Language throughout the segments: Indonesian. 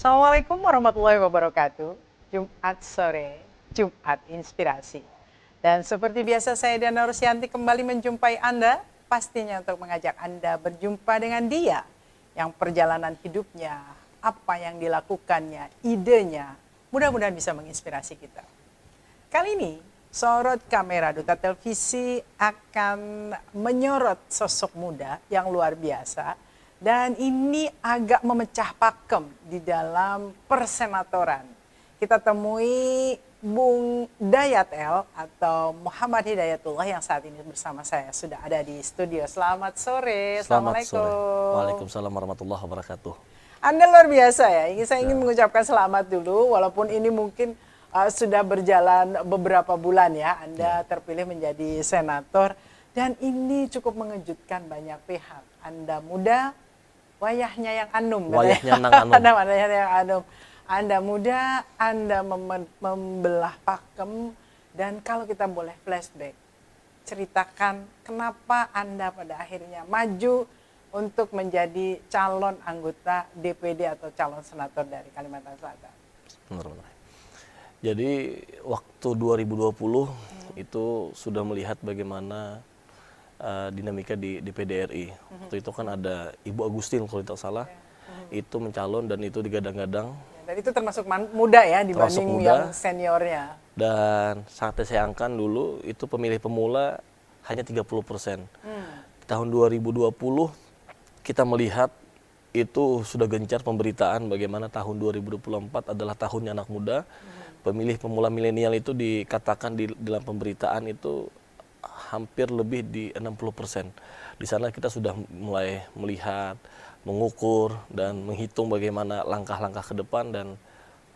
Assalamualaikum warahmatullahi wabarakatuh. Jumat sore, Jumat Inspirasi. Dan seperti biasa saya Diana Rusyanti kembali menjumpai Anda, pastinya untuk mengajak Anda berjumpa dengan dia yang perjalanan hidupnya, apa yang dilakukannya, idenya, mudah-mudahan bisa menginspirasi kita. Kali ini, sorot kamera Duta Televisi akan menyorot sosok muda yang luar biasa. Dan ini agak memecah pakem di dalam persenatoran. Kita temui Bung Dayat El atau Muhammad Hidayatullah yang saat ini bersama saya sudah ada di studio. Selamat sore, Assalamualaikum. Waalaikumsalam warahmatullahi wabarakatuh. Anda luar biasa ya, saya ingin mengucapkan selamat dulu, walaupun ini mungkin sudah berjalan beberapa bulan ya, Anda terpilih menjadi senator. Dan ini cukup mengejutkan banyak pihak. Anda muda, wayahnya yang anum. Wayahnya nang anum. Wayahnya yang anum. Anda muda, Anda membelah pakem. Dan kalau kita boleh flashback, ceritakan kenapa Anda pada akhirnya maju untuk menjadi calon anggota DPD atau calon senator dari Kalimantan Selatan. Benar. Jadi waktu 2020 itu sudah melihat bagaimana dinamika di DPD RI. Waktu itu kan ada Ibu Agustin kalau tidak salah, itu mencalon dan itu digadang-gadang. Dan itu termasuk muda ya dibanding yang seniornya. Dan sangat disayangkan dulu itu pemilih pemula hanya 30%. Tahun 2020 kita melihat itu sudah gencar pemberitaan bagaimana tahun 2024 adalah tahunnya anak muda. Pemilih pemula milenial itu dikatakan di dalam pemberitaan itu hampir lebih di 60%. Di sana kita sudah mulai melihat, mengukur, dan menghitung bagaimana langkah-langkah ke depan. Dan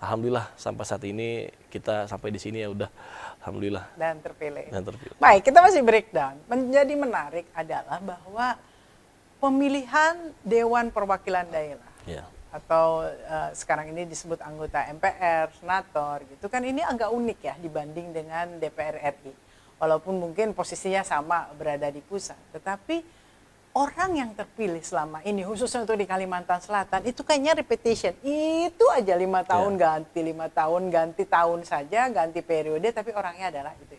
alhamdulillah sampai saat ini kita sampai di sini ya udah alhamdulillah. Dan terpilih. Baik, kita masih breakdown. Menjadi menarik adalah bahwa pemilihan Dewan Perwakilan Daerah. Ya. Atau sekarang ini disebut anggota MPR, senator gitu kan, ini agak unik ya dibanding dengan DPR RI. Walaupun mungkin posisinya sama berada di pusat, tetapi orang yang terpilih selama ini khususnya untuk di Kalimantan Selatan itu kayaknya repetition. Itu aja 5 tahun ganti, 5 tahun ganti tahun saja, ganti periode, tapi orangnya adalah itu.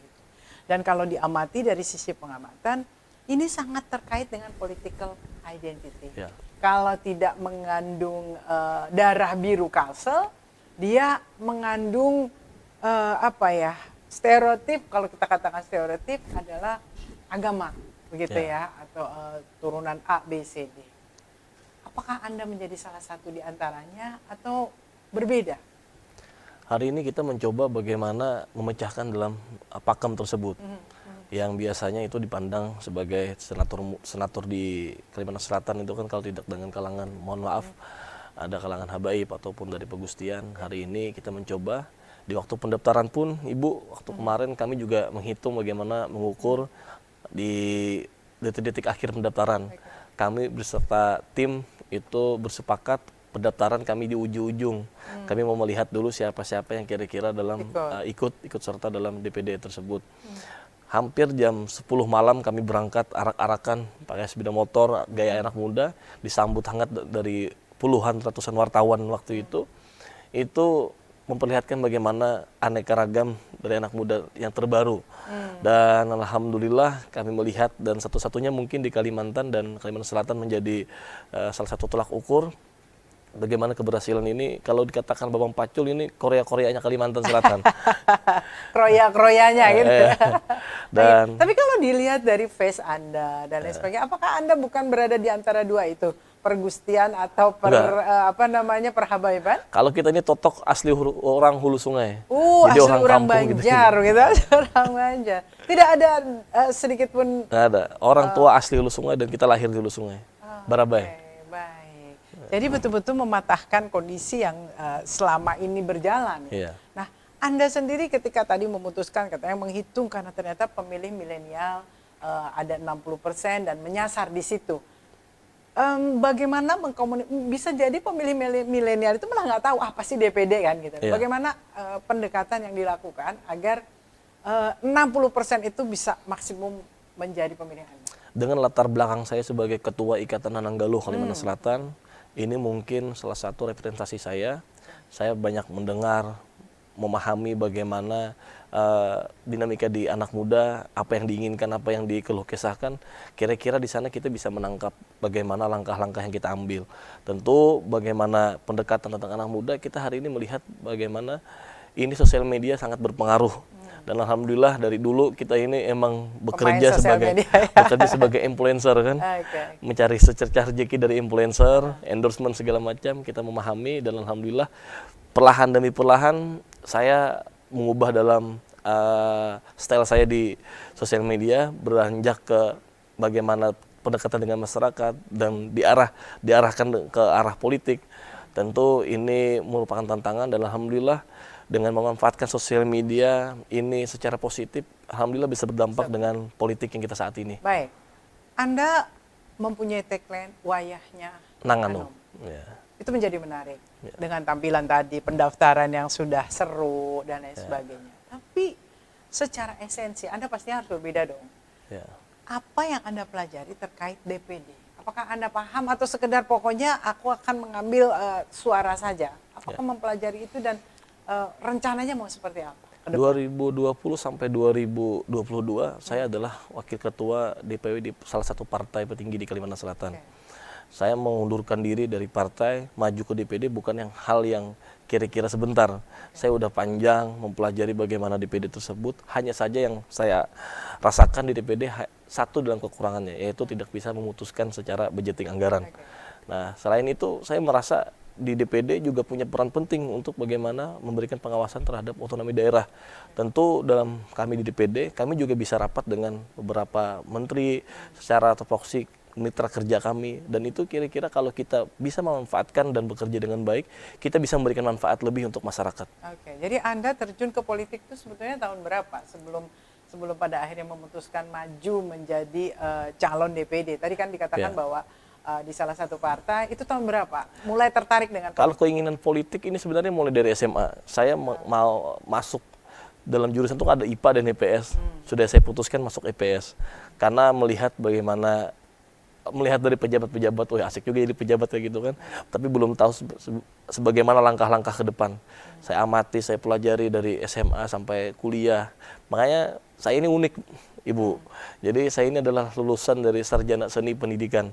Dan kalau diamati dari sisi pengamatan, ini sangat terkait dengan political identity. Ya. Kalau tidak mengandung darah biru Kalsel, dia mengandung stereotip. Kalau kita katakan stereotip adalah agama, begitu ya, atau turunan A, B, C, D. Apakah Anda menjadi salah satu di antaranya atau berbeda? Hari ini kita mencoba bagaimana memecahkan dalam pakem tersebut. Yang biasanya itu dipandang sebagai senator di Kalimantan Selatan itu kan kalau tidak dengan kalangan, mohon maaf, ada kalangan habaib ataupun dari pegustian. Hari ini kita mencoba di waktu pendaftaran pun, Ibu, waktu kemarin kami juga menghitung bagaimana mengukur di detik-detik akhir pendaftaran. Kami beserta tim itu bersepakat pendaftaran kami di ujung-ujung. Kami mau melihat dulu siapa-siapa yang kira-kira dalam ikut serta dalam DPD tersebut. Hampir jam 10 malam kami berangkat arak-arakan pakai sepeda motor gaya anak muda, disambut hangat dari puluhan ratusan wartawan waktu itu. Itu memperlihatkan bagaimana aneka ragam dari anak muda yang terbaru. Dan alhamdulillah kami melihat, dan satu-satunya mungkin di Kalimantan dan Kalimantan Selatan menjadi salah satu tolak ukur bagaimana keberhasilan ini. Kalau dikatakan Babang Pacul ini Korea-Koreanya Kalimantan Selatan. Kroya-kroyanya gitu. Dan tapi kalau dilihat dari face Anda dan lain sebagainya, apakah Anda bukan berada di antara dua itu? Pergustian atau perhabaiban? Kalau kita ini totok asli orang Hulu Sungai. Jadi asli orang Banjar gitu. Orang Banjar. Tidak ada sedikit pun. Nggak ada. Orang tua asli Hulu Sungai dan kita lahir di Hulu Sungai. Barabai. Baik. Jadi betul-betul mematahkan kondisi yang selama ini berjalan. Iya. Nah, Anda sendiri ketika tadi memutuskan, katanya menghitung karena ternyata pemilih milenial ada 60% dan menyasar di situ. Bagaimana bisa jadi pemilih milenial itu malah nggak tahu apa sih DPD kan gitu. Yeah. Bagaimana pendekatan yang dilakukan agar 60% itu bisa maksimum menjadi pemilih Anda? Dengan latar belakang saya sebagai Ketua Ikatan Nananggaluh Kalimantan Selatan, ini mungkin salah satu representasi saya saya banyak mendengar, memahami bagaimana dinamika di anak muda, apa yang diinginkan, apa yang dikeluh kesahkan. Kira-kira di sana kita bisa menangkap bagaimana langkah-langkah yang kita ambil. Tentu bagaimana pendekatan tentang anak muda, kita hari ini melihat bagaimana ini sosial media sangat berpengaruh. Dan alhamdulillah dari dulu kita ini emang bekerja sebagai influencer kan, mencari secercah rezeki dari influencer, endorsement segala macam, kita memahami. Dan alhamdulillah perlahan demi perlahan saya mengubah dalam style saya di sosial media, beranjak ke bagaimana pendekatan dengan masyarakat dan diarahkan ke arah politik. Tentu ini merupakan tantangan dan alhamdulillah dengan memanfaatkan sosial media ini secara positif, alhamdulillah bisa berdampak dengan politik yang kita saat ini. Baik, Anda mempunyai tagline wayahnya Nanganom. Ya. Itu menjadi menarik dengan tampilan tadi, pendaftaran yang sudah seru dan lain sebagainya. Tapi secara esensi Anda pastinya harus berbeda dong. Ya. Apa yang Anda pelajari terkait DPD? Apakah Anda paham atau sekedar pokoknya aku akan mengambil suara saja? Apakah mempelajari itu dan rencananya mau seperti apa? 2020 sampai 2022 saya adalah wakil ketua DPW di salah satu partai petinggi di Kalimantan Selatan. Saya mengundurkan diri dari partai, maju ke DPD bukan hal yang kira-kira sebentar. Saya udah panjang mempelajari bagaimana DPD tersebut. Hanya saja yang saya rasakan di DPD satu dalam kekurangannya, yaitu tidak bisa memutuskan secara budgeting anggaran. Nah, selain itu saya merasa di DPD juga punya peran penting untuk bagaimana memberikan pengawasan terhadap otonomi daerah. Tentu dalam kami di DPD, kami juga bisa rapat dengan beberapa menteri secara topoksi mitra kerja kami, dan itu kira-kira kalau kita bisa memanfaatkan dan bekerja dengan baik, kita bisa memberikan manfaat lebih untuk masyarakat. Oke, jadi Anda terjun ke politik itu sebetulnya tahun berapa sebelum pada akhirnya memutuskan maju menjadi calon DPD? Tadi kan dikatakan bahwa di salah satu partai, itu tahun berapa? Mulai tertarik dengan politik? Kalau keinginan politik ini sebenarnya mulai dari SMA. Saya mau masuk dalam jurusan itu ada IPA dan IPS. Sudah saya putuskan masuk IPS. Karena melihat dari pejabat-pejabat, wah asik juga jadi pejabat kayak gitu kan. Tapi belum tahu sebagaimana langkah-langkah ke depan. Saya amati, saya pelajari dari SMA sampai kuliah. Makanya saya ini unik, Ibu. Jadi saya ini adalah lulusan dari sarjana seni pendidikan.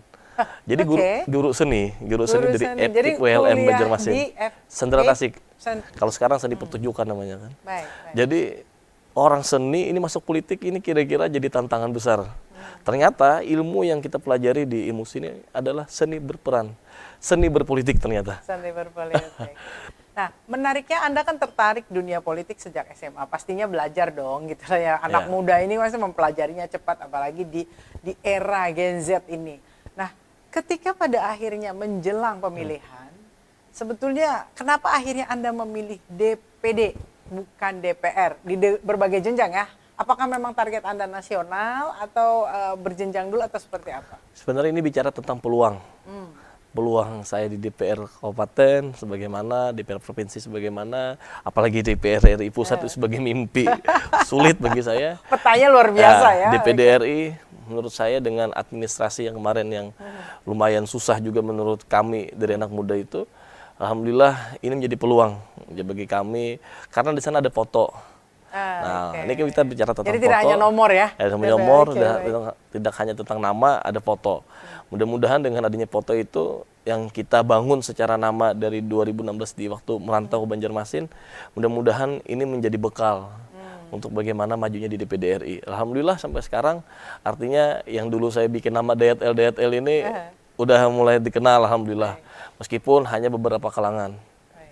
Jadi guru seni dari FIP WLM Banjarmasin, Sendera Tasik. Kalau sekarang seni pertunjukan namanya kan. Jadi orang seni ini masuk politik ini kira-kira jadi tantangan besar. Ternyata ilmu yang kita pelajari di ilmu seni adalah seni berperan, seni berpolitik ternyata. Seni berpolitik. Nah, menariknya Anda kan tertarik dunia politik sejak SMA. Pastinya belajar dong gitu ya. Anak muda ini masih mempelajarinya cepat, apalagi di era Gen Z ini. Nah, ketika pada akhirnya menjelang pemilihan, sebetulnya kenapa akhirnya Anda memilih DPD bukan DPR di berbagai jenjang ya? Apakah memang target Anda nasional atau berjenjang dulu atau seperti apa? Sebenarnya ini bicara tentang peluang. Peluang saya di DPR Kabupaten sebagaimana, DPR Provinsi sebagaimana, apalagi DPR RI Pusat itu sebagai mimpi. Sulit bagi saya. Petanya luar biasa ya. DPD RI menurut saya dengan administrasi yang kemarin yang lumayan susah juga menurut kami dari anak muda itu, alhamdulillah ini menjadi peluang bagi kami karena di sana ada foto. Ini kita bicara tentang jadi foto. Tidak hanya nomor ya? Nomor, tidak hanya tentang nama, ada foto. Mudah-mudahan dengan adanya foto itu yang kita bangun secara nama dari 2016 di waktu merantau ke Banjarmasin, mudah-mudahan ini menjadi bekal untuk bagaimana majunya di DPD RI. Alhamdulillah sampai sekarang, artinya yang dulu saya bikin nama DTL ini udah mulai dikenal, alhamdulillah. Meskipun hanya beberapa kalangan.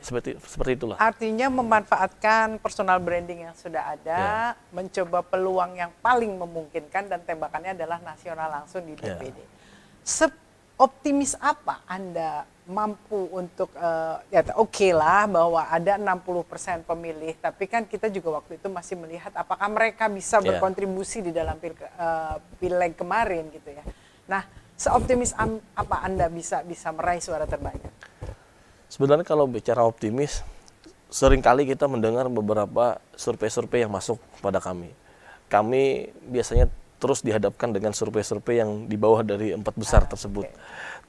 Seperti itulah. Artinya memanfaatkan personal branding yang sudah ada, mencoba peluang yang paling memungkinkan dan tembakannya adalah nasional langsung di DPD. Seoptimis apa Anda mampu untuk oke lah bahwa ada 60% pemilih, tapi kan kita juga waktu itu masih melihat apakah mereka bisa berkontribusi di dalam pileg kemarin gitu ya. Nah, seoptimis apa Anda bisa meraih suara terbanyak? Sebenarnya kalau bicara optimis, seringkali kita mendengar beberapa survei-survei yang masuk pada kami. Kami biasanya terus dihadapkan dengan survei-survei yang di bawah dari 4 besar tersebut.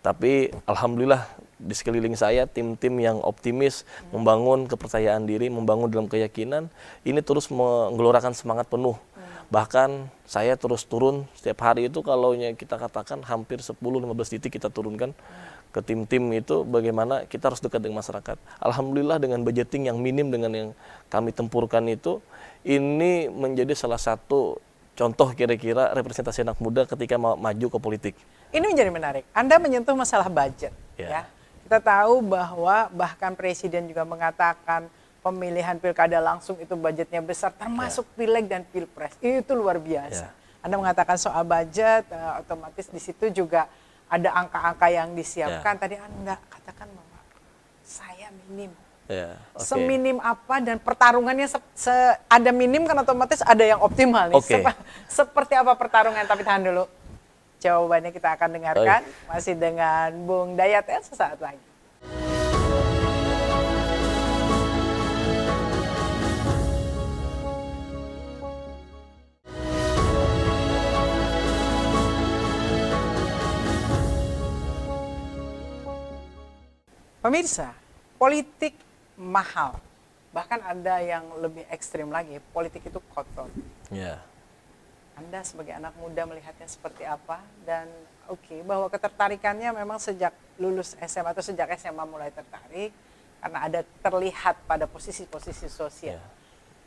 Tapi alhamdulillah di sekeliling saya tim-tim yang optimis, membangun kepercayaan diri, membangun dalam keyakinan, ini terus menggelorakan semangat penuh. Bahkan saya terus turun setiap hari itu, kalau kita katakan hampir 10-15 titik kita turunkan ke tim-tim itu, bagaimana kita harus dekat dengan masyarakat. Alhamdulillah dengan budgeting yang minim dengan yang kami tempurkan itu, ini menjadi salah satu contoh kira-kira representasi anak muda ketika maju ke politik. Ini menjadi menarik. Anda menyentuh masalah budget. Ya. Kita tahu bahwa bahkan Presiden juga mengatakan pemilihan pilkada langsung itu budgetnya besar, termasuk pileg dan pilpres. Itu luar biasa. Anda mengatakan soal budget, otomatis di situ juga ada angka-angka yang disiapkan. Tadi Anda katakan bahwa saya minim. Seminim apa, dan pertarungannya ada minim kan otomatis ada yang optimal nih. Seperti apa pertarungan? Tapi tahan dulu. Jawabannya kita akan dengarkan masih dengan Bung Dayat sesaat lagi. Pemirsa, politik mahal. Bahkan ada yang lebih ekstrim lagi, politik itu kotor. Anda sebagai anak muda melihatnya seperti apa? Dan bahwa ketertarikannya memang sejak lulus SMA atau sejak SMA mulai tertarik, karena ada terlihat pada posisi-posisi sosial.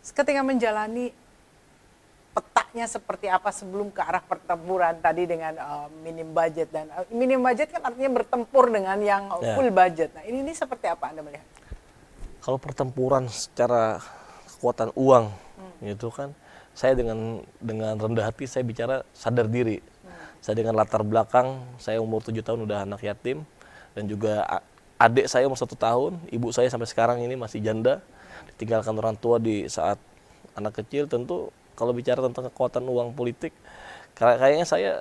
Ketika menjalani, petanya seperti apa sebelum ke arah pertempuran tadi dengan minim budget, dan minim budget kan artinya bertempur dengan yang full budget. Nah ini seperti apa Anda melihat? Kalau pertempuran secara kekuatan uang itu kan, saya dengan rendah hati saya bicara sadar diri. Saya dengan latar belakang, saya umur 7 tahun udah anak yatim, dan juga adik saya umur 1 tahun, ibu saya sampai sekarang ini masih janda, ditinggalkan orang tua di saat anak kecil. Tentu kalau bicara tentang kekuatan uang politik, kayaknya saya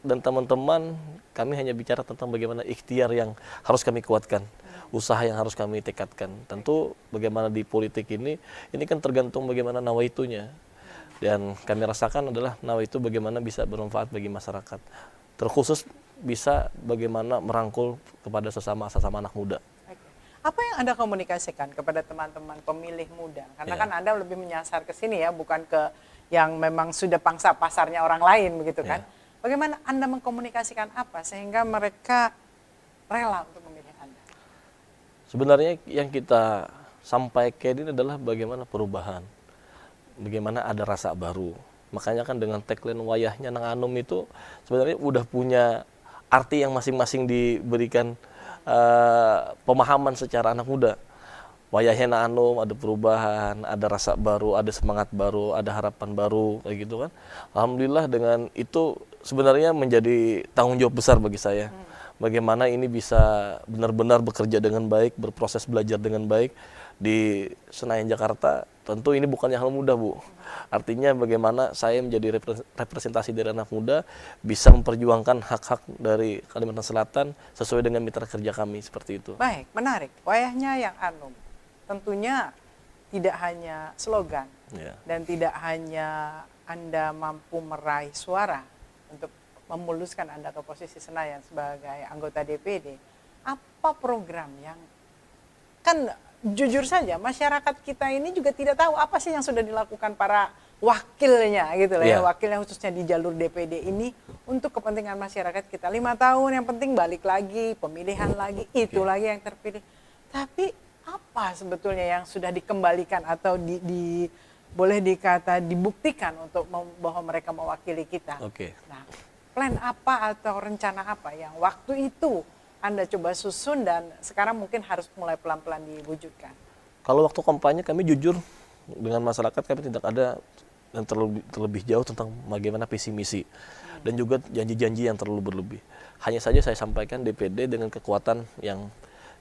dan teman-teman kami hanya bicara tentang bagaimana ikhtiar yang harus kami kuatkan, usaha yang harus kami tekadkan. Tentu bagaimana di politik ini kan tergantung bagaimana nawaitunya. Dan kami rasakan adalah nawaitu bagaimana bisa bermanfaat bagi masyarakat. Terkhusus bisa bagaimana merangkul kepada sesama anak muda. Apa yang Anda komunikasikan kepada teman-teman pemilih muda? Karena kan Anda lebih menyasar ke sini ya, bukan ke yang memang sudah pangsa pasarnya orang lain begitu kan. Bagaimana Anda mengkomunikasikan apa sehingga mereka rela untuk memilih Anda? Sebenarnya yang kita sampaikan ini adalah bagaimana perubahan. Bagaimana ada rasa baru. Makanya kan dengan tagline wayahnya Nang Anum itu sebenarnya udah punya arti yang masing-masing diberikan pemahaman secara anak muda. Wayahnya Nang Anum, ada perubahan, ada rasa baru, ada semangat baru, ada harapan baru, kayak gitu kan. Alhamdulillah dengan itu sebenarnya menjadi tanggung jawab besar bagi saya. Bagaimana ini bisa benar-benar bekerja dengan baik, berproses belajar dengan baik di Senayan Jakarta. Tentu ini bukannya hal mudah, Bu. Artinya bagaimana saya menjadi representasi dari anak muda, bisa memperjuangkan hak-hak dari Kalimantan Selatan sesuai dengan mitra kerja kami, seperti itu. Baik, menarik. Wayahnya yang Anum. Tentunya tidak hanya slogan, dan tidak hanya Anda mampu meraih suara untuk memuluskan Anda ke posisi Senayan sebagai anggota DPD. Apa program yang, kan jujur saja masyarakat kita ini juga tidak tahu apa sih yang sudah dilakukan para wakilnya gitu lah ya, wakilnya khususnya di jalur DPD ini untuk kepentingan masyarakat kita. 5 tahun yang penting balik lagi, pemilihan lagi, itu lagi yang terpilih. Tapi apa sebetulnya yang sudah dikembalikan atau boleh dikata dibuktikan untuk bahwa mereka mewakili kita? Nah, plan apa atau rencana apa yang waktu itu Anda coba susun dan sekarang mungkin harus mulai pelan-pelan diwujudkan? Kalau waktu kampanye kami jujur dengan masyarakat, kami tidak ada yang terlebih jauh tentang bagaimana visi misi dan juga janji-janji yang terlalu berlebih. Hanya saja saya sampaikan DPD dengan kekuatan yang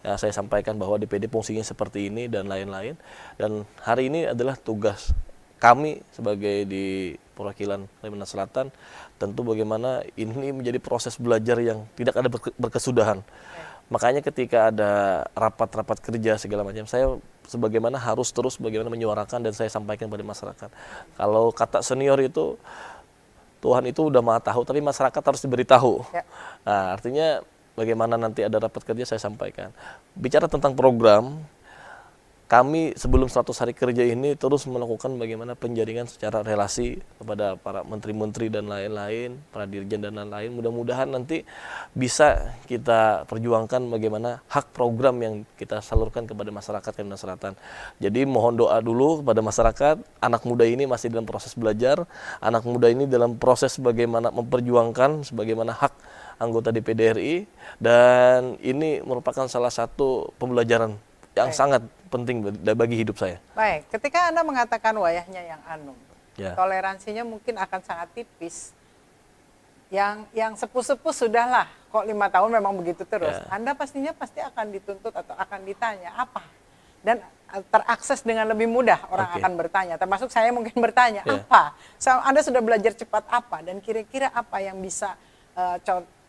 saya sampaikan bahwa DPD fungsinya seperti ini dan lain-lain. Dan hari ini adalah tugas kami sebagai di perwakilan Kalimantan Selatan, tentu bagaimana ini menjadi proses belajar yang tidak ada berkesudahan. Makanya ketika ada rapat-rapat kerja segala macam, saya sebagaimana harus terus bagaimana menyuarakan dan saya sampaikan pada masyarakat. Kalau kata senior itu, Tuhan itu udah maha tahu, tapi masyarakat harus diberitahu. Nah, artinya bagaimana nanti ada rapat kerja saya sampaikan. Bicara tentang program, kami sebelum 100 hari kerja ini terus melakukan bagaimana penjaringan secara relasi kepada para menteri-menteri dan lain-lain, para dirjen dan lain-lain. Mudah-mudahan nanti bisa kita perjuangkan bagaimana hak program yang kita salurkan kepada masyarakat Kalimantan Selatan. Jadi mohon doa dulu kepada masyarakat, anak muda ini masih dalam proses belajar, anak muda ini dalam proses bagaimana memperjuangkan sebagaimana hak anggota DPD RI, dan ini merupakan salah satu pembelajaran yang sangat penting bagi hidup saya. Baik, ketika Anda mengatakan wayahnya yang anu, Ya. toleransinya mungkin akan sangat tipis. Yang sepuh-sepuh sudahlah, kok 5 tahun memang begitu terus. Ya. Anda pasti akan dituntut atau akan ditanya apa, dan terakses dengan lebih mudah orang Oke. akan bertanya. Termasuk saya mungkin bertanya Ya. apa. Anda sudah belajar cepat apa, dan kira-kira apa yang bisa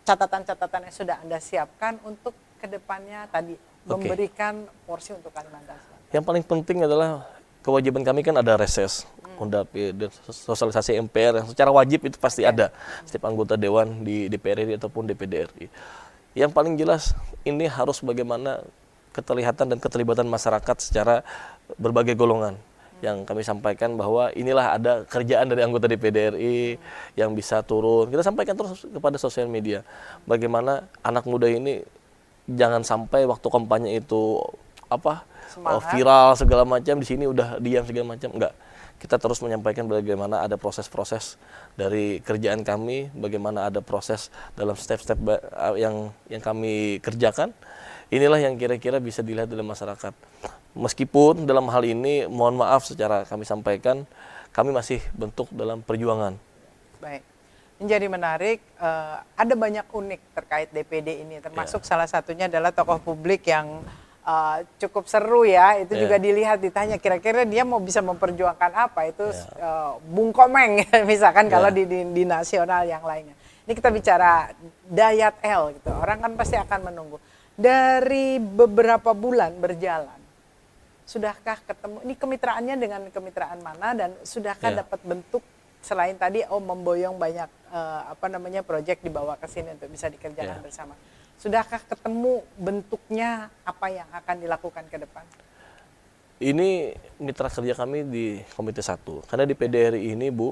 catatan-catatan yang sudah Anda siapkan untuk kedepannya tadi memberikan porsi untuk Kalimantan Selatan. Yang paling penting adalah kewajiban kami kan ada reses, undapir, dan sosialisasi MPR yang secara wajib itu pasti ada setiap anggota dewan di DPR RI ataupun DPD RI. Yang paling jelas ini harus bagaimana keterlihatan dan keterlibatan masyarakat secara berbagai golongan. Yang kami sampaikan bahwa inilah ada kerjaan dari anggota DPD RI yang bisa turun. Kita sampaikan terus kepada sosial media. Bagaimana anak muda ini jangan sampai waktu kampanye itu viral segala macam, di sini udah diam segala macam. Enggak. Kita terus menyampaikan bagaimana ada proses-proses dari kerjaan kami, bagaimana ada proses dalam step-step yang kami kerjakan. Inilah yang kira-kira bisa dilihat oleh masyarakat. Meskipun dalam hal ini mohon maaf secara kami sampaikan, kami masih bentuk dalam perjuangan. Baik. Menjadi menarik, ada banyak unik terkait DPD ini, termasuk salah satunya adalah tokoh publik yang cukup seru ya, itu juga dilihat, ditanya kira-kira dia mau bisa memperjuangkan apa, itu Bung Komeng misalkan kalau di nasional yang lainnya. Ini kita bicara Dayat El gitu, orang kan pasti akan menunggu. Dari beberapa bulan berjalan, sudahkah ketemu, ini kemitraannya dengan kemitraan mana, dan sudahkah dapat bentuk selain tadi memboyong banyak proyek dibawa ke sini untuk bisa dikerjakan bersama. Sudahkah ketemu bentuknya apa yang akan dilakukan ke depan? Ini mitra kerja kami di Komite 1. Karena di PDRI ini, Bu,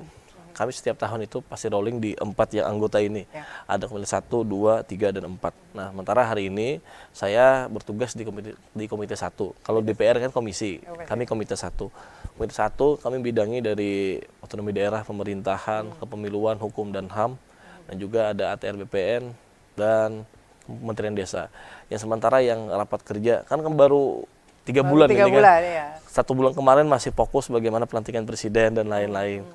kami setiap tahun itu pasti rolling di 4 yang anggota ini. Ada Komite 1, 2, 3, dan 4. Nah, sementara hari ini saya bertugas di Komite 1. Kalau DPR kan komisi, kami Komite 1. Komite 1 kami bidangi dari otonomi daerah, pemerintahan, kepemiluan, hukum dan HAM, dan juga ada ATR BPN dan Kementerian Desa. Yang sementara yang rapat kerja kan baru 3 bulan ini kan. 1 bulan kemarin masih fokus bagaimana pelantikan presiden dan lain-lain.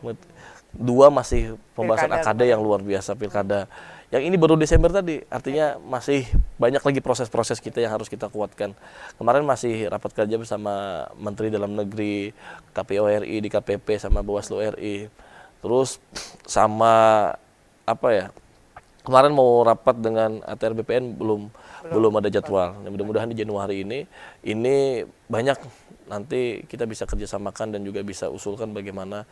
2 masih pembahasan AKD yang luar biasa, pilkada. Yang ini baru Desember tadi, artinya masih banyak lagi proses-proses kita yang harus kita kuatkan. Kemarin masih rapat kerja bersama Menteri Dalam Negeri, KPU RI, di KPP sama Bawaslu RI. Terus sama kemarin mau rapat dengan ATR BPN belum ada jadwal. Mudah-mudahan di Januari ini banyak nanti kita bisa kerjasamakan dan juga bisa usulkan bagaimana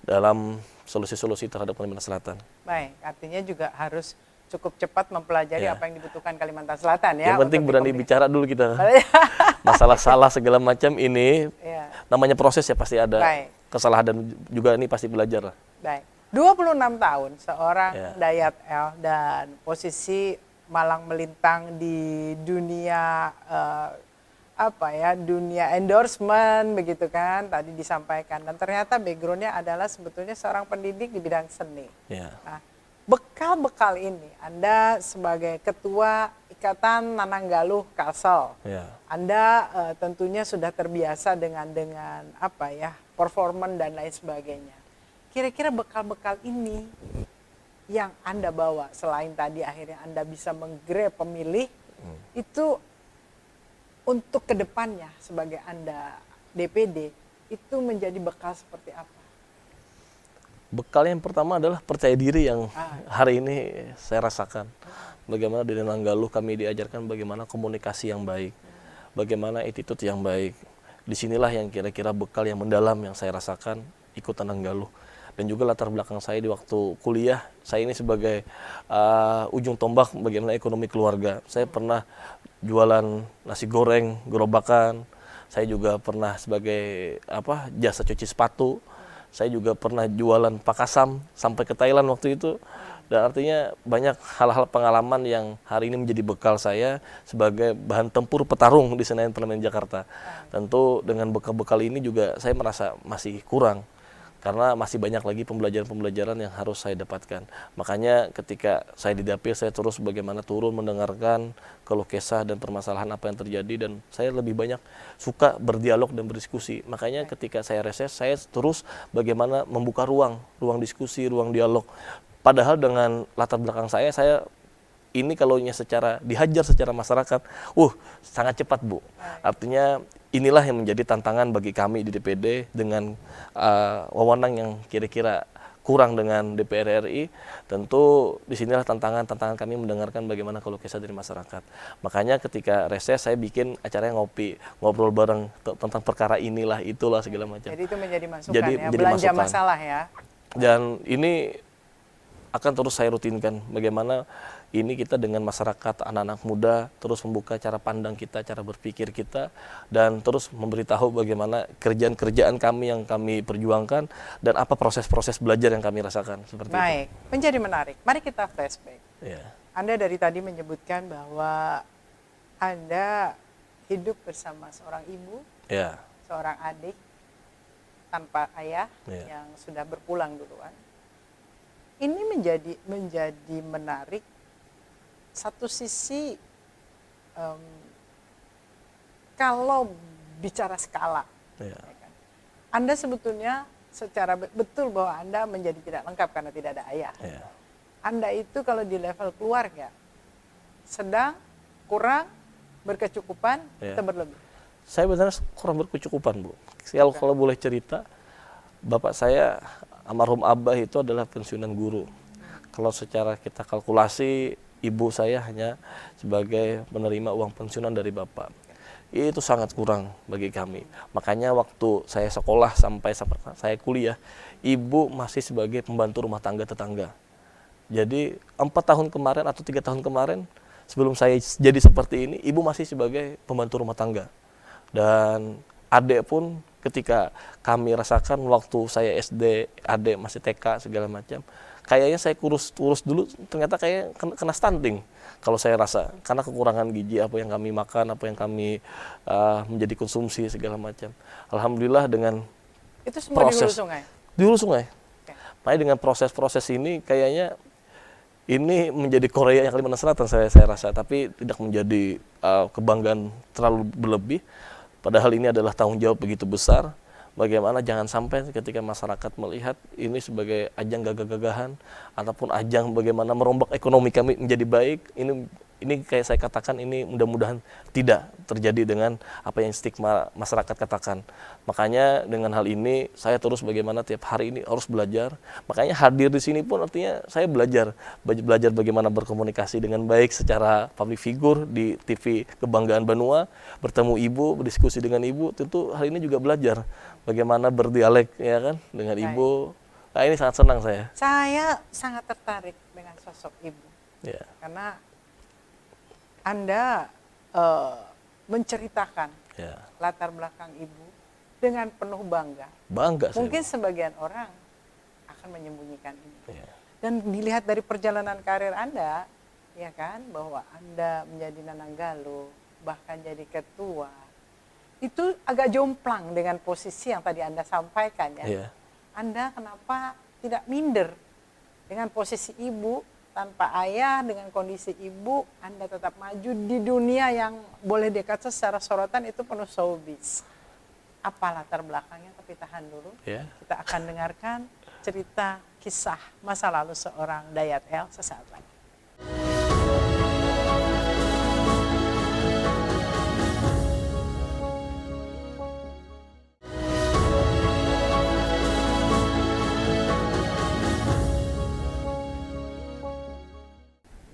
dalam solusi-solusi terhadap Kalimantan Selatan. Baik, artinya juga harus cukup cepat mempelajari apa yang dibutuhkan Kalimantan Selatan ya. Yang penting berani bicara dulu kita. Masalah salah segala macam ini, namanya proses ya pasti ada kesalahan, dan juga ini pasti belajar lah. Baik. 26 tahun seorang Dayat El, dan posisi malang melintang di dunia dunia endorsement begitu kan, tadi disampaikan, dan ternyata backgroundnya adalah sebetulnya seorang pendidik di bidang seni. Nah, bekal-bekal ini Anda sebagai ketua Ikatan Nananggaluh Kalsel, Anda tentunya sudah terbiasa dengan performan dan lain sebagainya. Kira-kira bekal-bekal ini yang Anda bawa, selain tadi akhirnya Anda bisa menggrab pemilih, itu untuk kedepannya sebagai Anda DPD, itu menjadi bekal seperti apa? Bekal yang pertama adalah percaya diri yang hari ini saya rasakan. Bagaimana di Nananggaluh kami diajarkan bagaimana komunikasi yang baik, bagaimana attitude yang baik. Disinilah yang kira-kira bekal yang mendalam yang saya rasakan ikut Nananggaluh. dan juga latar belakang saya di waktu kuliah. Saya ini sebagai ujung tombak bagaimana ekonomi keluarga. Saya pernah jualan nasi goreng, gerobakan. Saya juga pernah sebagai jasa cuci sepatu. Saya juga pernah jualan pakasam sampai ke Thailand waktu itu. Dan artinya banyak hal-hal pengalaman yang hari ini menjadi bekal saya sebagai bahan tempur petarung di Senayan Parlemen Jakarta. Tentu dengan bekal-bekal ini juga saya merasa masih kurang. Karena masih banyak lagi pembelajaran-pembelajaran yang harus saya dapatkan. Makanya ketika saya di Dapil, saya terus bagaimana turun mendengarkan keluh kesah dan permasalahan apa yang terjadi. Dan saya lebih banyak suka berdialog dan berdiskusi. Makanya ketika saya reses, saya terus bagaimana membuka ruang diskusi, ruang dialog. Padahal dengan latar belakang saya ini kalau secara dihajar secara masyarakat, sangat cepat Bu. Artinya inilah yang menjadi tantangan bagi kami di DPD dengan wewenang yang kira-kira kurang dengan DPR RI. Tentu disinilah tantangan kami mendengarkan bagaimana keluh kesah dari masyarakat. Makanya ketika reses saya bikin acaranya ngobrol bareng tentang perkara inilah itulah segala macam. Jadi itu menjadi masukan Jadi belanja masukan. masalah ya. Dan ini akan terus saya rutinkan bagaimana ini kita dengan masyarakat, anak-anak muda terus membuka cara pandang kita, cara berpikir kita, dan terus memberitahu bagaimana kerjaan-kerjaan kami yang kami perjuangkan dan apa proses-proses belajar yang kami rasakan seperti Baik, itu. menjadi menarik. Mari kita flashback. Ya. Anda dari tadi menyebutkan bahwa Anda hidup bersama seorang ibu, Ya. seorang adik tanpa ayah Ya. yang sudah berpulang duluan. Ini menjadi menarik. Satu sisi kalau bicara skala, Ya. ya kan, Anda sebetulnya secara betul bahwa Anda menjadi tidak lengkap karena tidak ada ayah. Ya. Anda itu kalau di level keluarga sedang, kurang, berkecukupan, Ya. atau berlebih. Saya benar kurang berkecukupan Bu. Kalau boleh cerita, bapak saya almarhum Abah itu adalah pensiunan guru. Kalau secara kita kalkulasi, ibu saya hanya sebagai menerima uang pensiunan dari bapak. Itu sangat kurang bagi kami. Makanya waktu saya sekolah sampai saya kuliah, ibu masih sebagai pembantu rumah tangga tetangga. Jadi 4 tahun kemarin atau 3 tahun kemarin sebelum saya jadi seperti ini, ibu masih sebagai pembantu rumah tangga. Dan adik pun ketika kami rasakan waktu saya SD, adik masih TK segala macam, kayaknya saya kurus dulu, ternyata kayak kena stunting kalau saya rasa, karena kekurangan gizi apa yang kami makan, apa yang kami menjadi konsumsi segala macam. Alhamdulillah dengan Itu semua proses di hulu sungai. Okay. Makanya dengan proses-proses ini kayaknya ini menjadi Korea yang Kalimantan Selatan saya rasa, tapi tidak menjadi kebanggaan terlalu berlebih. Padahal ini adalah tanggung jawab begitu besar. Bagaimana jangan sampai ketika masyarakat melihat ini sebagai ajang gagah-gagahan ataupun ajang bagaimana merombak ekonomi kami menjadi baik, ini kayak saya katakan, ini mudah-mudahan tidak terjadi dengan apa yang stigma masyarakat katakan. Makanya dengan hal ini saya terus bagaimana tiap hari ini harus belajar. Makanya hadir di sini pun artinya saya belajar bagaimana berkomunikasi dengan baik secara public figure di TV Kebanggaan Banua, bertemu ibu, berdiskusi dengan ibu, tentu hari ini juga belajar bagaimana berdialek ya kan dengan ibu. Nah, ini sangat senang saya. Saya sangat tertarik dengan sosok ibu. Ya. Karena Anda menceritakan latar belakang ibu dengan penuh bangga. Bangga saya. Mungkin sebagian orang akan menyembunyikan ini. Ya. Dan dilihat dari perjalanan karir Anda, ya kan, bahwa Anda menjadi Nananggalo, bahkan jadi ketua, itu agak jomplang dengan posisi yang tadi Anda sampaikan ya. Ya. Anda kenapa tidak minder dengan posisi ibu? Tanpa ayah, dengan kondisi ibu, Anda tetap maju di dunia yang boleh dikatakan secara sorotan itu penuh showbiz. Apa latar belakangnya? Tapi tahan dulu. Ya. Kita akan dengarkan cerita kisah masa lalu seorang Dayat El sesaat lagi.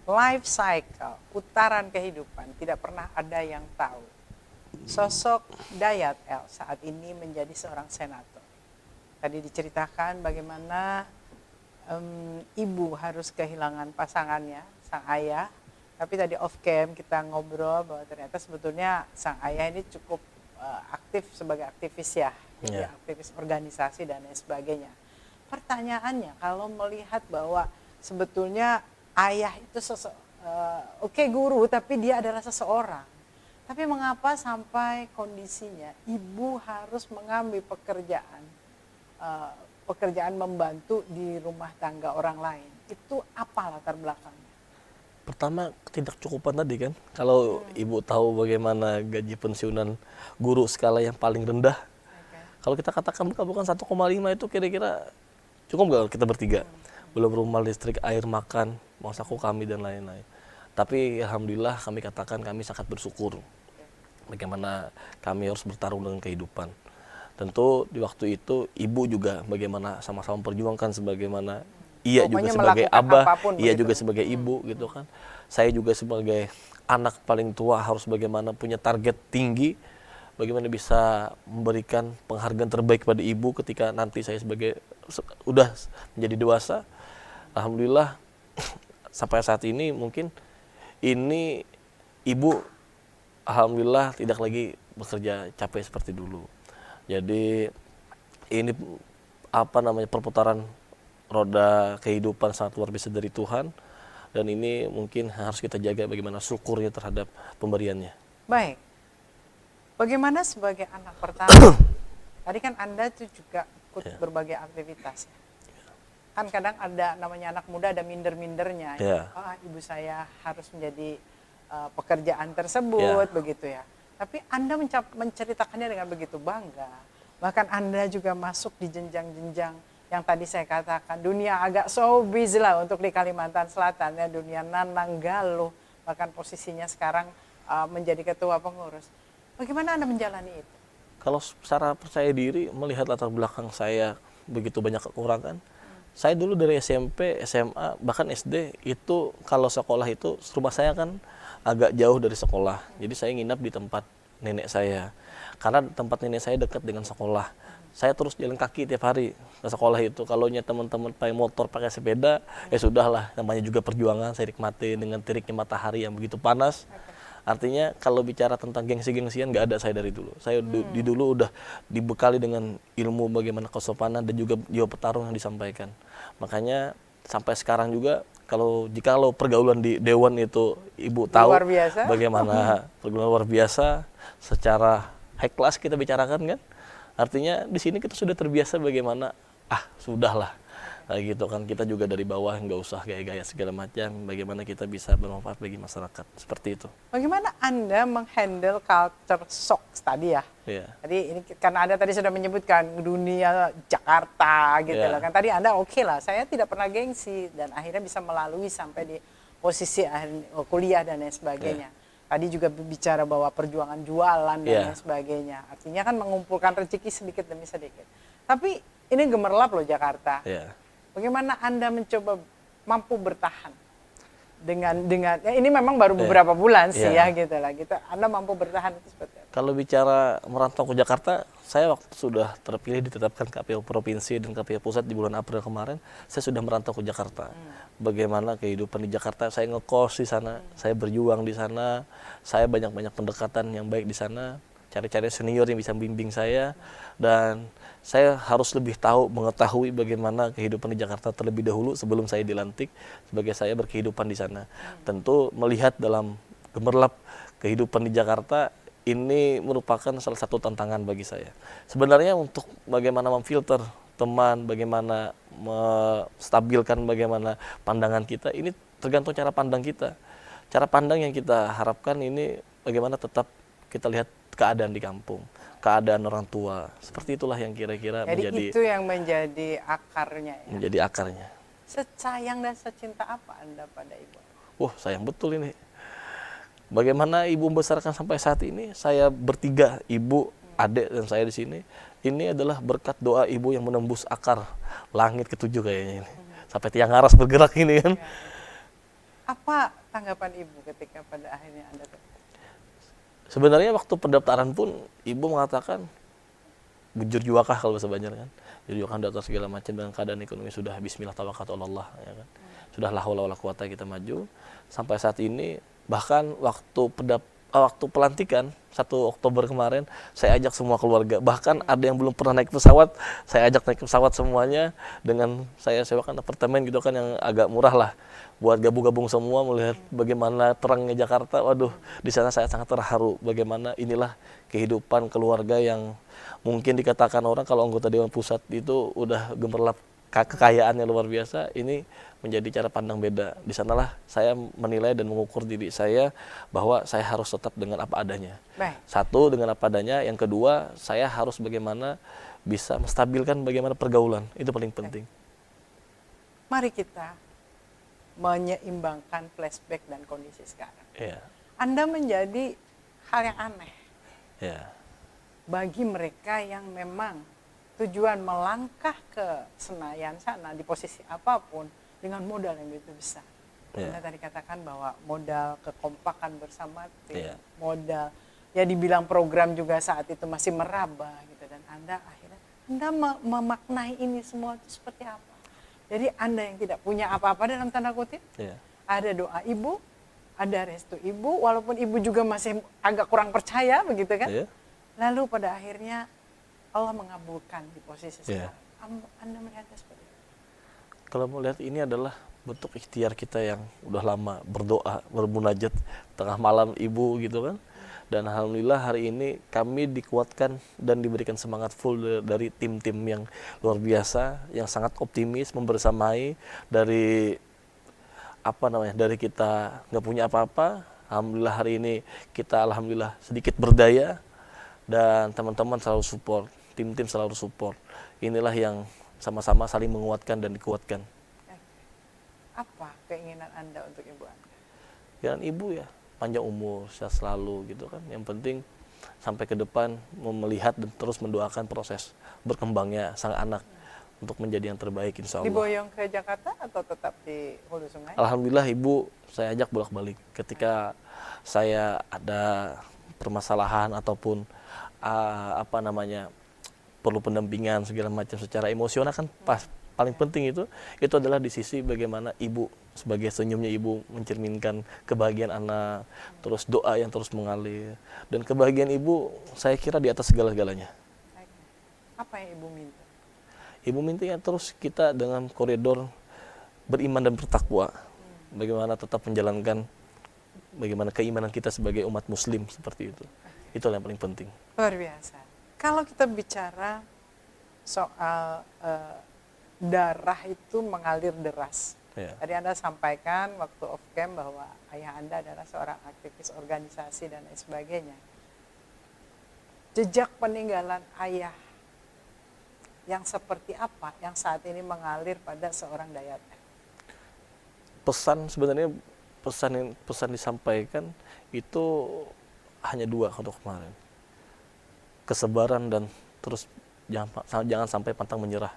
Life cycle, putaran kehidupan, tidak pernah ada yang tahu. Sosok Dayat El saat ini menjadi seorang senator. Tadi diceritakan bagaimana ibu harus kehilangan pasangannya, sang ayah. Tapi tadi off cam kita ngobrol bahwa ternyata sebetulnya sang ayah ini cukup aktif sebagai aktivis ya, jadi aktivis organisasi dan lain sebagainya. Pertanyaannya, kalau melihat bahwa sebetulnya ayah itu oke, guru, tapi dia adalah seseorang. Tapi mengapa sampai kondisinya ibu harus mengambil pekerjaan membantu di rumah tangga orang lain? Itu apa latar belakangnya? Pertama, ketidakcukupan tadi kan. Kalau ibu tahu bagaimana gaji pensiunan guru skala yang paling rendah, kalau kita katakan bukan 1,5 itu kira-kira cukup nggak kita bertiga? Belum rumah, listrik, air, makan, mau saku kami dan lain-lain. Tapi alhamdulillah kami katakan kami sangat bersyukur bagaimana kami harus bertarung dengan kehidupan. Tentu di waktu itu ibu juga bagaimana sama-sama perjuangkan sebagaimana ia juga sebagai abah, ia juga sebagai ibu gitu kan. Saya juga sebagai anak paling tua harus bagaimana punya target tinggi, bagaimana bisa memberikan penghargaan terbaik pada ibu ketika nanti saya udah menjadi dewasa. Alhamdulillah sampai saat ini mungkin ini ibu alhamdulillah tidak lagi bekerja capek seperti dulu. Jadi ini perputaran roda kehidupan sangat luar biasa dari Tuhan, dan ini mungkin harus kita jaga bagaimana syukurnya terhadap pemberiannya. Baik, bagaimana sebagai anak pertama? Tadi kan Anda tuh juga ikut berbagai aktivitas. Kan kadang ada namanya anak muda ada minder-mindernya. Ibu saya harus menjadi pekerjaan tersebut, begitu ya. Tapi Anda menceritakannya dengan begitu bangga. Bahkan Anda juga masuk di jenjang-jenjang yang tadi saya katakan, dunia agak showbiz lah untuk di Kalimantan Selatan ya, dunia Nananggalo, bahkan posisinya sekarang menjadi ketua pengurus. Bagaimana Anda menjalani itu? Kalau secara percaya diri, melihat latar belakang saya begitu banyak kekurangan, saya dulu dari SMP, SMA, bahkan SD, itu kalau sekolah itu, rumah saya kan agak jauh dari sekolah. Jadi saya nginap di tempat nenek saya. Karena tempat nenek saya dekat dengan sekolah. Saya terus jalan kaki tiap hari ke sekolah itu. Kalaunya teman-teman pakai motor, pakai sepeda, ya sudahlah, namanya juga perjuangan, saya nikmati dengan teriknya matahari yang begitu panas. Artinya kalau bicara tentang gengsi-gengsian nggak ada saya dari dulu. Saya di dulu udah dibekali dengan ilmu bagaimana kesopanan dan juga jiwa petarung yang disampaikan. Makanya sampai sekarang juga jikalau pergaulan di Dewan itu ibu tahu bagaimana pergaulan luar biasa, secara high class kita bicarakan kan. Artinya di sini kita sudah terbiasa bagaimana sudahlah gitu kan, kita juga dari bawah nggak usah gaya-gaya segala macam, bagaimana kita bisa bermanfaat bagi masyarakat seperti itu. Bagaimana Anda menghandle culture shock tadi ya? Tadi ini karena Anda tadi sudah menyebutkan dunia Jakarta gitu loh kan. Tadi Anda oke lah, saya tidak pernah gengsi dan akhirnya bisa melalui sampai di posisi kuliah dan lain sebagainya. Tadi juga bicara bahwa perjuangan jualan dan lain sebagainya. Artinya kan mengumpulkan rezeki sedikit demi sedikit. Tapi ini gemerlap loh Jakarta. Bagaimana Anda mencoba mampu bertahan dengan ya ini memang baru beberapa bulan sih ya gitu lah. Anda mampu bertahan itu seperti apa? Kalau bicara merantau ke Jakarta, saya waktu sudah terpilih ditetapkan KPU Provinsi dan KPU Pusat di bulan April kemarin, saya sudah merantau ke Jakarta. Bagaimana kehidupan di Jakarta, saya ngekos di sana, saya berjuang di sana, saya banyak-banyak pendekatan yang baik di sana, cari-cari senior yang bisa bimbing saya, dan saya harus lebih mengetahui bagaimana kehidupan di Jakarta terlebih dahulu sebelum saya dilantik sebagai saya berkehidupan di sana. Tentu melihat dalam gemerlap kehidupan di Jakarta, ini merupakan salah satu tantangan bagi saya. Sebenarnya untuk bagaimana memfilter teman, bagaimana menstabilkan bagaimana pandangan kita, ini tergantung cara pandang kita. Cara pandang yang kita harapkan ini bagaimana tetap kita lihat keadaan di kampung, keadaan orang tua. Seperti itulah yang kira-kira menjadi itu yang menjadi akarnya ya. Menjadi akarnya. Secayang dan secinta apa Anda pada ibu? Sayang betul ini. Bagaimana ibu membesarkan sampai saat ini, saya bertiga, ibu, adik dan saya di sini. Ini adalah berkat doa ibu yang menembus akar langit ketujuh kayaknya ini. Sampai tiang aras bergerak ini kan. Apa tanggapan ibu ketika pada akhirnya Anda Sebenarnya waktu pendaftaran pun ibu mengatakan berjuakah kalau bahasa Banjar kan, berjuakah di atas segala macam dengan keadaan ekonomi sudah Bismillah tawakkaltu Allah ya kan, sudah la haula wala quwata kita maju sampai saat ini. Bahkan waktu pelantikan 1 Oktober kemarin saya ajak semua keluarga, bahkan ada yang belum pernah naik pesawat saya ajak naik pesawat semuanya, dengan saya sewakan apartemen gitu kan yang agak murah lah buat gabung-gabung semua melihat bagaimana terangnya Jakarta. Waduh, di sana saya sangat terharu bagaimana inilah kehidupan keluarga yang mungkin dikatakan orang kalau anggota Dewan Pusat itu udah gemerlap kekayaannya luar biasa. Ini menjadi cara pandang beda. Di sanalah saya menilai dan mengukur diri saya bahwa saya harus tetap dengan apa adanya. Baik. Satu, dengan apa adanya. Yang kedua, saya harus bagaimana bisa menstabilkan bagaimana pergaulan. Itu paling penting. Mari kita menyeimbangkan flashback dan kondisi sekarang. Iya. Anda menjadi hal yang aneh Iya. bagi mereka yang memang tujuan melangkah ke Senayan sana di posisi apapun dengan modal yang begitu besar. Anda tadi katakan bahwa modal kekompakan bersama tim, modal ya dibilang program juga saat itu masih meraba gitu, dan Anda akhirnya memaknai ini semua itu seperti apa? Jadi Anda yang tidak punya apa-apa dalam tanda kutip, ada doa ibu, ada restu ibu, walaupun ibu juga masih agak kurang percaya begitu kan? Lalu pada akhirnya Allah mengabulkan di posisi sekarang. Anda melihatnya seperti itu? Kalau melihat ini adalah bentuk ikhtiar kita yang udah lama berdoa, bermunajat tengah malam ibu gitu kan. Dan alhamdulillah hari ini kami dikuatkan dan diberikan semangat full dari tim-tim yang luar biasa, yang sangat optimis, membersamai dari dari kita nggak punya apa-apa. Alhamdulillah hari ini kita alhamdulillah sedikit berdaya dan teman-teman selalu support, tim-tim selalu support. Inilah yang sama-sama saling menguatkan dan dikuatkan. Apa keinginan Anda untuk ibu Anda? Keinginan ibu ya panjang umur, sehat selalu gitu kan. Yang penting sampai ke depan melihat dan terus mendoakan proses berkembangnya sang anak untuk menjadi yang terbaik insya Allah. Diboyong ke Jakarta atau tetap di Hulu Sungai? Alhamdulillah ibu saya ajak bolak-balik ketika saya ada permasalahan ataupun perlu pendampingan segala macam secara emosional kan paling penting itu adalah di sisi bagaimana ibu sebagai senyumnya ibu mencerminkan kebahagiaan anak, terus doa yang terus mengalir, dan kebahagiaan ibu saya kira di atas segala-galanya. Apa yang ibu minta? Ibu mintanya terus kita dengan koridor beriman dan bertakwa, bagaimana tetap menjalankan bagaimana keimanan kita sebagai umat muslim seperti itu. Itulah yang paling penting. Luar biasa. Kalau kita bicara soal darah itu mengalir deras. Tadi Anda sampaikan waktu off cam bahwa ayah Anda adalah seorang aktivis organisasi dan lain sebagainya. Jejak peninggalan ayah yang seperti apa yang saat ini mengalir pada seorang Dayat? Pesan sebenarnya pesan disampaikan itu hanya 2 untuk kemarin. Kesabaran dan terus jangan sampai pantang menyerah.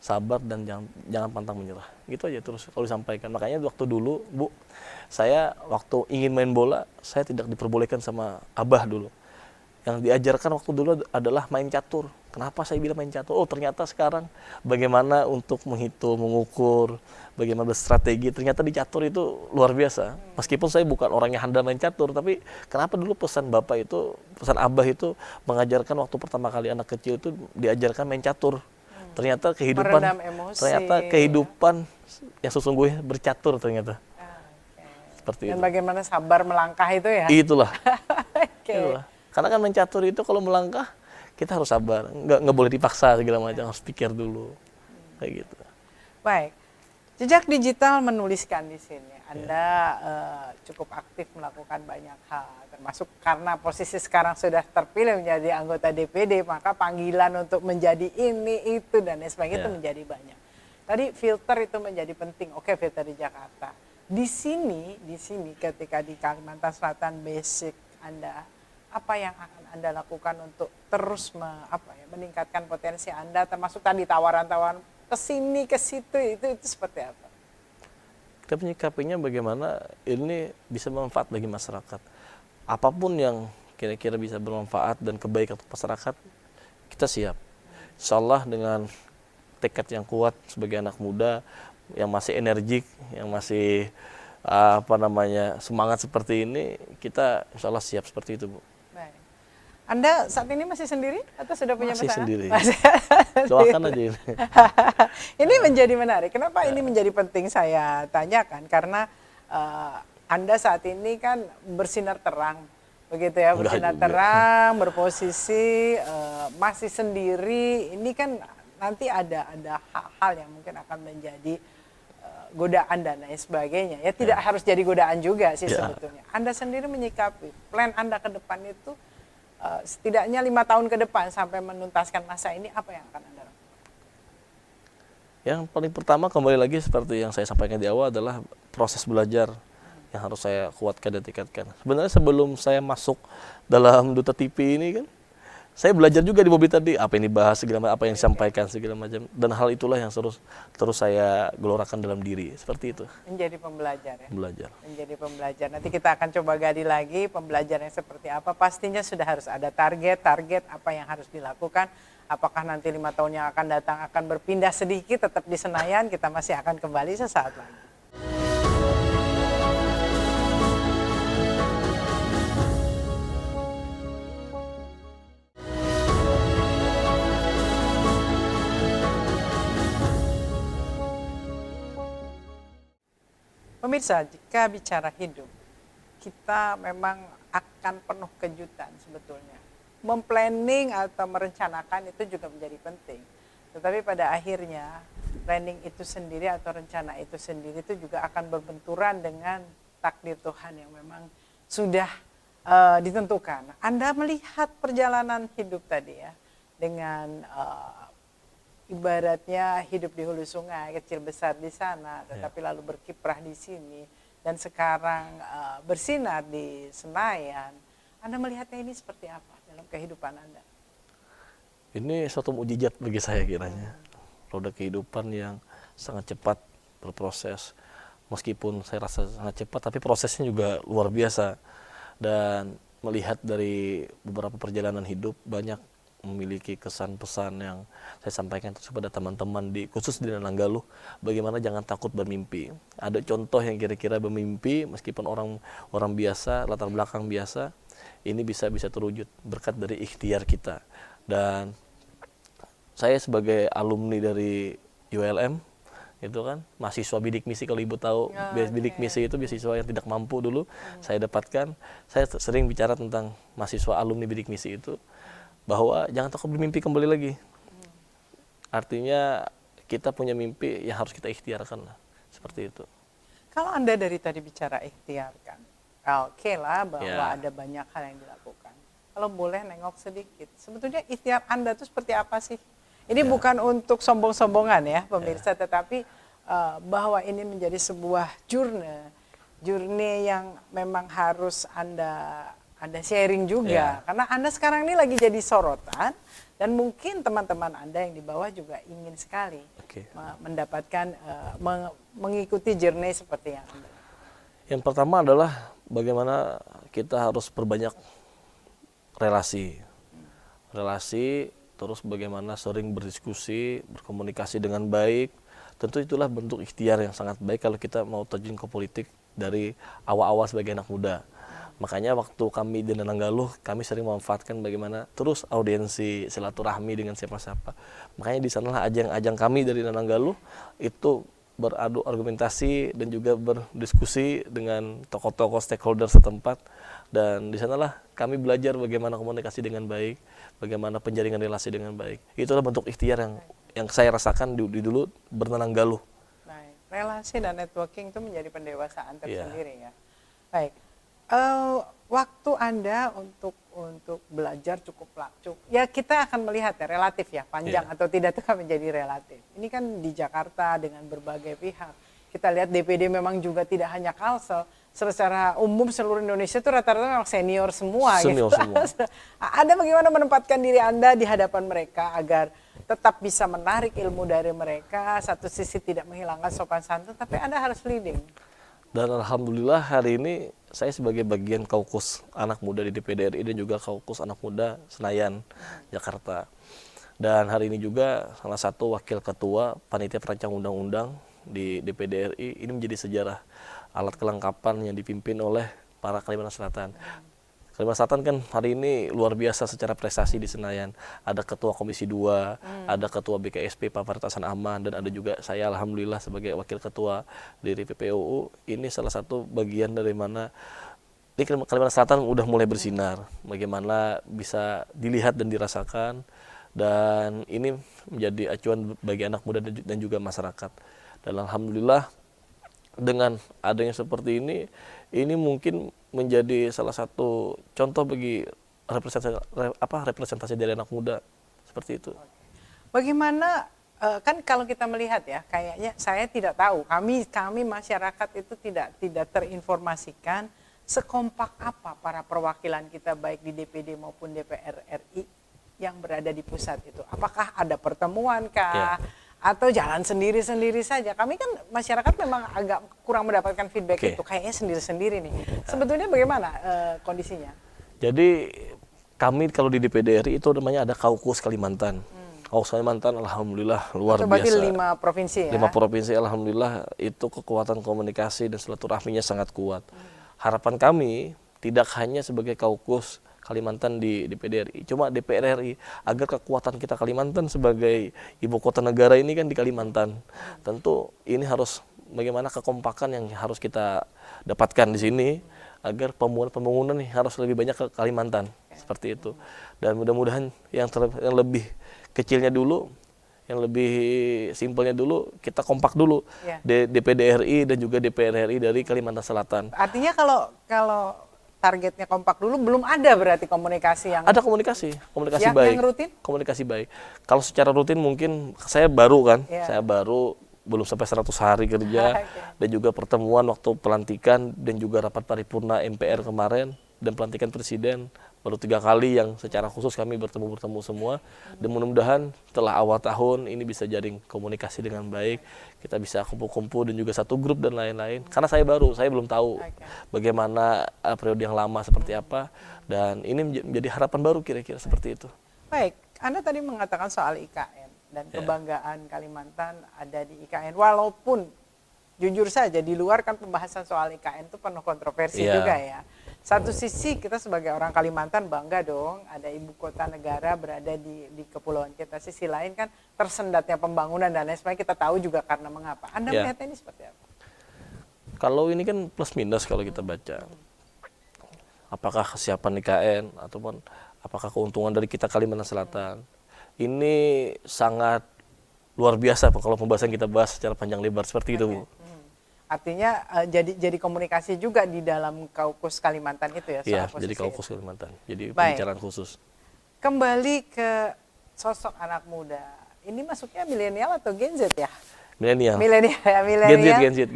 Sabar dan jangan pantang menyerah. Gitu aja terus kalau disampaikan. Makanya waktu dulu, Bu, saya waktu ingin main bola, saya tidak diperbolehkan sama Abah dulu. Yang diajarkan waktu dulu adalah main catur. Kenapa saya bilang main catur? Oh, ternyata sekarang bagaimana untuk menghitung, mengukur, bagaimana berstrategi. Ternyata di catur itu luar biasa. Meskipun saya bukan orang yang handal main catur, tapi kenapa dulu pesan Bapak itu, pesan Abah itu mengajarkan waktu pertama kali anak kecil itu diajarkan main catur. Ternyata kehidupan yang sesungguhnya bercatur ternyata. Seperti dan itu. Bagaimana sabar melangkah itu ya? Itulah. Itulah. Karena kan main catur itu kalau melangkah kita harus sabar, nggak boleh dipaksa segala macam, harus pikir dulu, kayak gitu. Baik, jejak digital menuliskan di sini. Anda cukup aktif melakukan banyak hal, termasuk karena posisi sekarang sudah terpilih menjadi anggota DPD, maka panggilan untuk menjadi ini, itu, dan lain sebagainya itu menjadi banyak. Tadi filter itu menjadi penting, oke filter di Jakarta. Di sini ketika di Kalimantan Selatan basic Anda, apa yang akan Anda lakukan untuk terus meningkatkan potensi Anda, termasuk tadi tawaran-tawaran ke sini, ke situ, itu seperti apa? Kita menyikapinya bagaimana ini bisa bermanfaat bagi masyarakat. Apapun yang kira-kira bisa bermanfaat dan kebaikan untuk masyarakat, kita siap. Insya Allah dengan tekad yang kuat sebagai anak muda yang masih energik, yang masih semangat seperti ini, kita insya Allah siap seperti itu, Bu. Baik. Anda saat ini masih sendiri atau sudah punya Masih pasangan? sendiri. Masih Doakan aja ini. Ini menjadi menarik. Kenapa ini menjadi penting saya tanyakan? Karena Anda saat ini kan bersinar terang, begitu ya, Enggak bersinar juga. terang, berposisi, masih sendiri. Ini kan nanti ada hal-hal yang mungkin akan menjadi godaan dan lain sebagainya. Ya tidak harus jadi godaan juga sih sebetulnya. Anda sendiri menyikapi plan Anda ke depan itu setidaknya 5 tahun ke depan sampai menuntaskan masa ini, apa yang akan Anda lakukan? Yang paling pertama kembali lagi seperti yang saya sampaikan di awal adalah proses belajar yang harus saya kuatkan dan tingkatkan. Sebenarnya sebelum saya masuk dalam Duta TV ini kan, saya belajar juga di Bobi tadi, apa yang dibahas, segala macam, apa yang disampaikan, segala macam. Dan hal itulah yang terus saya gelorakan dalam diri, seperti itu. Menjadi pembelajar ya? Belajar. Menjadi pembelajar. Nanti kita akan coba gali lagi pembelajaran yang seperti apa. Pastinya sudah harus ada target apa yang harus dilakukan. Apakah nanti 5 tahun yang akan datang akan berpindah sedikit, tetap di Senayan, kita masih akan kembali sesaat lagi. Pemirsa, jika bicara hidup, kita memang akan penuh kejutan sebetulnya. Memplanning atau merencanakan itu juga menjadi penting. Tetapi pada akhirnya, planning itu sendiri atau rencana itu sendiri itu juga akan berbenturan dengan takdir Tuhan yang memang sudah ditentukan. Anda melihat perjalanan hidup tadi ya, dengan ibaratnya hidup di hulu sungai, kecil besar di sana, tetapi lalu berkiprah di sini, dan sekarang bersinar di Senayan. Anda melihatnya ini seperti apa dalam kehidupan Anda? Ini suatu mukjizat bagi saya kiranya. Roda kehidupan yang sangat cepat berproses. Meskipun saya rasa sangat cepat, tapi prosesnya juga luar biasa. Dan melihat dari beberapa perjalanan hidup, banyak memiliki kesan pesan yang saya sampaikan kepada teman-teman khusus di Nanggala, bagaimana jangan takut bermimpi. Ada contoh yang kira-kira bermimpi meskipun orang biasa, latar belakang biasa, ini bisa terwujud berkat dari ikhtiar kita. Dan saya sebagai alumni dari ULM itu kan mahasiswa bidik misi, kalau ibu tahu bidik misi itu beasiswa yang tidak mampu dulu saya dapatkan. Saya sering bicara tentang mahasiswa alumni bidik misi itu, bahwa jangan takut bermimpi, kembali lagi. Artinya kita punya mimpi yang harus kita ikhtiarkan lah, seperti itu. Kalau Anda dari tadi bicara ikhtiar kan, oke lah bahwa ada banyak hal yang dilakukan. Kalau boleh nengok sedikit, sebetulnya ikhtiar Anda itu seperti apa sih? Ini bukan untuk sombong-sombongan ya pemirsa, tetapi bahwa ini menjadi sebuah journey yang memang harus Anda sharing juga. Karena Anda sekarang ini lagi jadi sorotan, dan mungkin teman-teman Anda yang di bawah juga ingin sekali mendapatkan, mengikuti journey seperti yang Anda. Yang pertama adalah bagaimana kita harus perbanyak relasi, terus bagaimana sering berdiskusi, berkomunikasi dengan baik. Tentu itulah bentuk ikhtiar yang sangat baik kalau kita mau terjun ke politik dari awal-awal sebagai anak muda. Makanya waktu kami di Nanggala, kami sering memanfaatkan bagaimana terus audiensi, silaturahmi dengan siapa-siapa. Makanya di sanalah ajang-ajang kami dari Nanggala itu beradu argumentasi dan juga berdiskusi dengan tokoh-tokoh stakeholder setempat. Dan di sanalah kami belajar bagaimana komunikasi dengan baik, bagaimana penjaringan relasi dengan baik. Itulah bentuk ikhtiar yang saya rasakan dulu bernanggala. Baik, relasi dan networking itu menjadi pendewasaan tersendiri ya. Baik. Waktu Anda untuk belajar cukup ya kita akan melihat ya relatif ya, panjang atau tidak itu kan menjadi relatif. Ini kan di Jakarta dengan berbagai pihak. Kita lihat DPD memang juga tidak hanya Kalsel, secara umum seluruh Indonesia itu rata-rata memang senior semua. Senior semua. Anda bagaimana menempatkan diri Anda di hadapan mereka agar tetap bisa menarik ilmu dari mereka, satu sisi tidak menghilangkan sopan santun, tapi Anda harus leading. Dan alhamdulillah hari ini saya sebagai bagian kaukus anak muda di DPD RI dan juga kaukus anak muda Senayan, Jakarta. Dan hari ini juga salah satu wakil ketua panitia perancang undang-undang di DPD RI. Ini menjadi sejarah, alat kelengkapan yang dipimpin oleh para Kalimantan Selatan. Kalimantan Selatan kan hari ini luar biasa secara prestasi di Senayan. Ada ketua Komisi 2, ada ketua BKSP Pak Partasan Aman, dan ada juga saya alhamdulillah sebagai wakil ketua dari PPUU. Ini salah satu bagian dari mana di Kalimantan Selatan udah mulai bersinar. Bagaimana bisa dilihat dan dirasakan, dan ini menjadi acuan bagi anak muda dan juga masyarakat. Dan alhamdulillah dengan adanya seperti ini mungkin menjadi salah satu contoh bagi representasi dari anak muda seperti itu. Bagaimana kan kalau kita melihat ya, kayaknya saya tidak tahu, kami masyarakat itu tidak terinformasikan sekompak apa para perwakilan kita baik di DPD maupun DPR RI yang berada di pusat itu. Apakah ada pertemuan kah? Atau jalan sendiri-sendiri saja? Kami kan masyarakat memang agak kurang mendapatkan feedback itu, kayaknya sendiri-sendiri nih. Sebetulnya bagaimana kondisinya? Jadi kami kalau di DPD RI itu namanya ada Kaukus Kalimantan. Kaukus Kalimantan alhamdulillah luar biasa. Berarti 5 provinsi ya? 5 provinsi alhamdulillah itu kekuatan komunikasi dan silaturahminya sangat kuat. Harapan kami tidak hanya sebagai Kaukus Kalimantan di DPD RI, cuma DPR RI, agar kekuatan kita Kalimantan sebagai ibu kota negara ini kan di Kalimantan. Tentu ini harus bagaimana kekompakan yang harus kita dapatkan di sini agar pembangunan nih harus lebih banyak ke Kalimantan, seperti itu. Dan mudah-mudahan yang lebih kecilnya dulu, yang lebih simpelnya dulu, kita kompak dulu, DPD RI dan juga DPR RI dari Kalimantan Selatan. Artinya kalau targetnya kompak dulu, belum ada berarti komunikasi yang... Ada komunikasi baik. Yang rutin? Komunikasi baik. Kalau secara rutin mungkin saya baru kan, saya baru belum sampai 100 hari kerja, dan juga pertemuan waktu pelantikan dan juga rapat paripurna MPR kemarin, dan pelantikan presiden, baru 3 kali yang secara khusus kami bertemu semua. Dan mudah-mudahan setelah awal tahun ini bisa jaring komunikasi dengan baik, kita bisa kumpul-kumpul dan juga satu grup dan lain-lain. Karena saya baru, saya belum tahu bagaimana periode yang lama seperti apa, dan ini menjadi harapan baru kira-kira seperti itu. Baik, Anda tadi mengatakan soal IKN dan kebanggaan Kalimantan ada di IKN, walaupun jujur saja di luar kan pembahasan soal IKN itu penuh kontroversi juga ya. Satu sisi kita sebagai orang Kalimantan bangga dong ada ibu kota negara berada di kepulauan kita. Sisi lain kan tersendatnya pembangunan dan lain sebagainya, kita tahu juga karena mengapa. Anda melihatnya ini seperti apa? Kalau ini kan plus minus kalau kita baca. Apakah kesiapan IKN ataupun apakah keuntungan dari kita Kalimantan Selatan. Ini sangat luar biasa kalau pembahasan kita bahas secara panjang lebar seperti itu, Bu. Artinya jadi komunikasi juga di dalam Kaukus Kalimantan itu ya? Iya, jadi Kaukus Kalimantan. Jadi pembicaraan khusus. Kembali ke sosok anak muda. Ini masuknya milenial atau Gen Z ya? Milenial. Gen Z.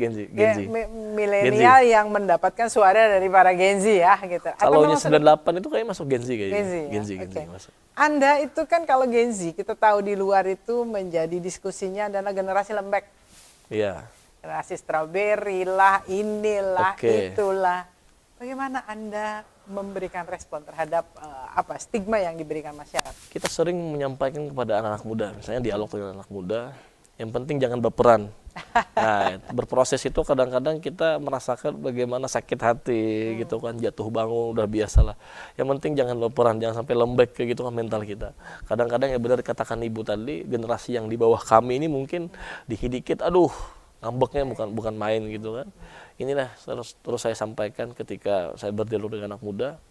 Milenial yang mendapatkan suara dari para Gen Z ya gitu. Kalau 98 itu kayak masuk Gen Z kayaknya. Gen Z masuk. Anda itu kan kalau Gen Z kita tahu di luar itu menjadi diskusinya adalah generasi lembek. Iya. Generasi strawberry lah, inilah, itulah. Bagaimana Anda memberikan respon terhadap stigma yang diberikan masyarakat? Kita sering menyampaikan kepada anak-anak muda, misalnya dialog dengan anak muda, yang penting jangan baperan. Nah, berproses itu kadang-kadang kita merasakan bagaimana sakit hati gitu kan, jatuh bangun udah biasa lah. Yang penting jangan baperan, jangan sampai lembek kayak gitu kan mental kita. Kadang-kadang ya benar dikatakan ibu tadi, generasi yang di bawah kami ini mungkin dikit-dikit aduh ngambeknya bukan main gitu kan. Inilah terus saya sampaikan ketika saya berdialog dengan anak muda,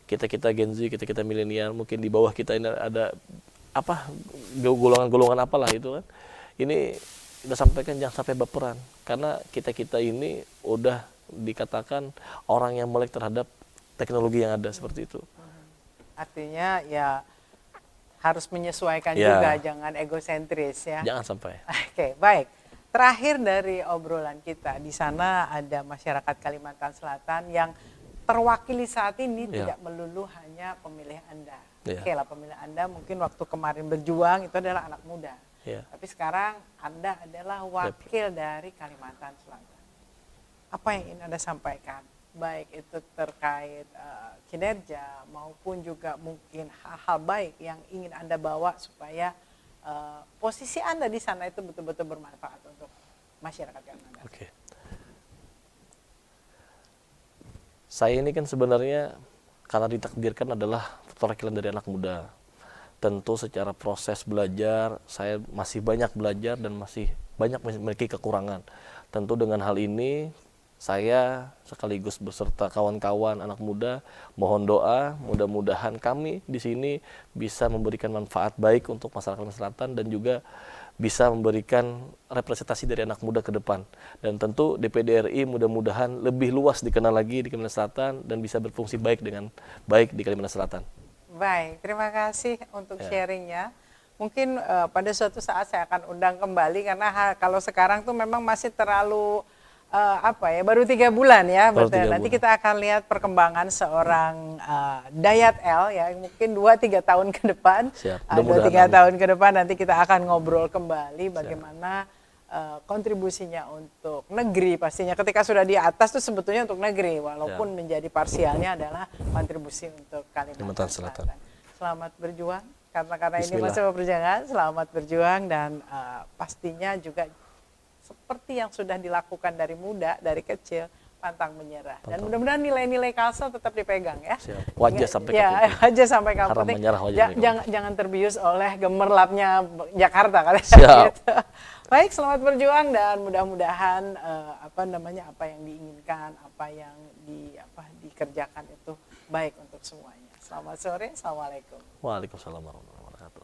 kita Gen Z, kita milenial, mungkin di bawah kita ini ada golongan-golongan apalah itu kan. Ini udah sampaikan jangan sampai baperan, karena kita ini udah dikatakan orang yang melek terhadap teknologi yang ada seperti itu. Artinya ya harus menyesuaikan juga, jangan egosentris ya. Jangan sampai. Oke, baik. Terakhir dari obrolan kita, di sana ada masyarakat Kalimantan Selatan yang terwakili saat ini tidak melulu hanya pemilih Anda. Oke lah, pemilih Anda mungkin waktu kemarin berjuang itu adalah anak muda. Tapi sekarang Anda adalah wakil dari Kalimantan Selatan. apa yang ingin Anda sampaikan, baik itu terkait kinerja maupun juga mungkin hal-hal baik yang ingin Anda bawa supaya posisi Anda di sana itu betul-betul bermanfaat untuk masyarakat Kanada. Oke. Saya ini kan sebenarnya karena ditakdirkan adalah perwakilan dari anak muda. Tentu secara proses belajar, saya masih banyak belajar dan masih banyak memiliki kekurangan. Tentu dengan hal ini, saya sekaligus beserta kawan-kawan anak muda, mohon doa, mudah-mudahan kami di sini bisa memberikan manfaat baik untuk masyarakat Kalimantan Selatan dan juga bisa memberikan representasi dari anak muda ke depan. Dan tentu DPD RI mudah-mudahan lebih luas dikenal lagi di Kalimantan Selatan dan bisa berfungsi baik dengan baik di Kalimantan Selatan. Baik, terima kasih untuk Ya. sharingnya. Mungkin pada suatu saat saya akan undang kembali karena kalau sekarang tuh memang masih terlalu baru 3 bulan ya. Baru Betul. 3 Nanti bulan. kita akan lihat perkembangan seorang Dayat L ya, mungkin 2-3 tahun ke depan. Siap. 2-3 Mudah-mudahan, tahun ke depan nanti kita akan ngobrol kembali bagaimana kontribusinya untuk negeri pastinya. Ketika sudah di atas tuh sebetulnya untuk negeri, walaupun menjadi parsialnya adalah kontribusi untuk Kalimantan Selatan. Selamat berjuang karena ini Bismillah. masa perjuangan. Selamat berjuang dan pastinya juga seperti yang sudah dilakukan dari muda, dari kecil, pantang menyerah. Dan mudah-mudahan nilai-nilai Kalsel tetap dipegang ya. Siap. Wajah sampai ya, kaput. wajah sampai kaput. Haram menyerah, wajah sampai kaput. Jangan terbius oleh gemerlapnya Jakarta kali. Siap. Gitu. Baik, selamat berjuang dan mudah-mudahan apa yang diinginkan, apa yang dikerjakan itu baik untuk semuanya. Selamat sore, assalamualaikum. Waalaikumsalam warahmatullahi wabarakatuh.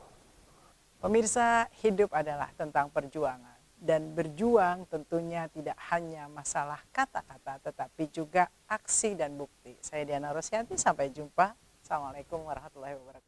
Pemirsa, hidup adalah tentang perjuangan. Dan berjuang tentunya tidak hanya masalah kata-kata, tetapi juga aksi dan bukti. Saya Diana Rosyanti, sampai jumpa. Assalamualaikum warahmatullahi wabarakatuh.